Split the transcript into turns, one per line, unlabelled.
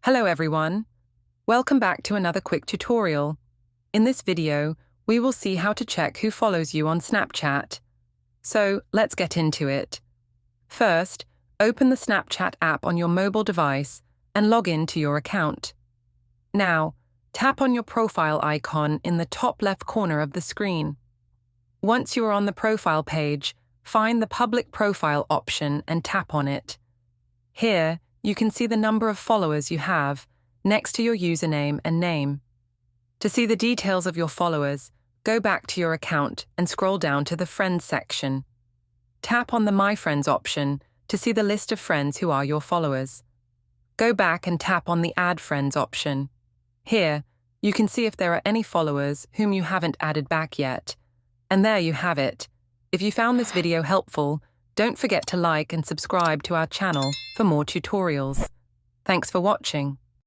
Hello everyone. Welcome back to another quick tutorial. In this video, we will see how to check who follows you on Snapchat. So let's get into it. First, open the Snapchat app on your mobile device and log in to your account. Now, tap on your profile icon in the top left corner of the screen. Once you are on the profile page, find the Public Profile option and tap on it. Here, you can see the number of followers you have next to your username and name. To see the details of your followers, go back to your account and scroll down to the Friends section. Tap on the My Friends option to see the list of friends who are your followers. Go back and tap on the Add Friends option. Here, you can see if there are any followers whom you haven't added back yet. And there you have it. If you found this video helpful, don't forget to like and subscribe to our channel for more tutorials. Thanks for watching.